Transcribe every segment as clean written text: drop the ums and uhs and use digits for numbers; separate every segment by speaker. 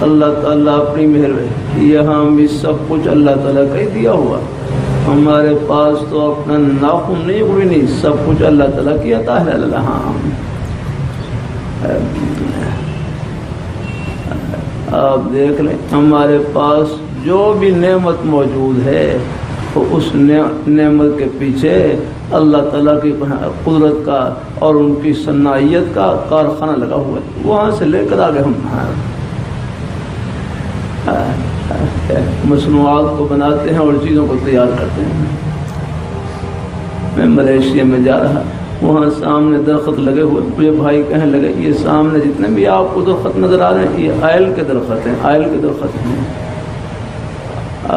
Speaker 1: اللہ تعالیٰ اپنی مہربانی، یہاں بھی سب کچھ اللہ تعالیٰ کا ہی دیا ہوا، ہمارے پاس تو اپنا ناخن نہیں، کوئی نہیں، سب کچھ اللہ تعالیٰ کی عطا ہے۔ ہاں آپ دیکھ لیں، ہمارے پاس جو بھی نعمت موجود ہے تو اس نعمت کے پیچھے اللہ تعالیٰ کی قدرت کا اور ان کی صنعیت کا کارخانہ لگا ہوا ہے، وہاں سے لے کر آگے ہم مصنوعات کو بناتے ہیں اور چیزوں کو تیار کرتے ہیں۔ میں ملیشیا میں جا رہا، وہاں سامنے درخت لگے ہوئے، مجھے بھائی کہنے لگے یہ سامنے جتنے بھی آپ کو درخت نظر آ رہے ہیں یہ آئل کے درخت ہیں، آئل کے درخت ہیں۔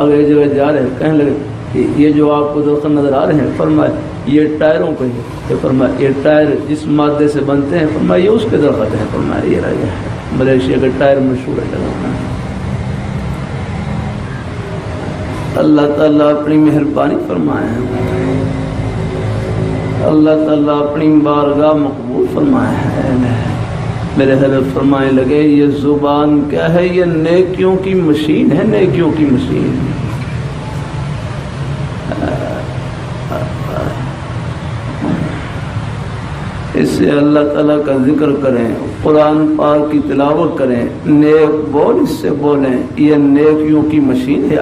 Speaker 1: آگے جگہ جا رہے ہیں، کہنے لگے یہ جو آپ کو درخت نظر آ رہے ہیں، فرمایا یہ ٹائروں کے ہیں، فرمایا یہ ٹائر جس مادے سے بنتے ہیں، فرمایا یہ اس کے درخت ہیں، فرمایا یہ رہے ہیں ملیشیا کے ٹائر مشہور ہے۔ اللہ تعالیٰ اپنی مہربانی فرمائے، اللہ تعالیٰ اپنی بارگاہ مقبول فرمائے ہے۔ میرے حضرت فرمانے لگے یہ زبان کیا ہے؟ یہ نیکیوں کی مشین ہے، نیکیوں کی مشین۔ اس سے اللہ تعالیٰ کا ذکر کریں، قرآن پاک کی تلاوت کریں، نیک بول اس سے بولیں، یہ نیکیوں کی مشین ہے۔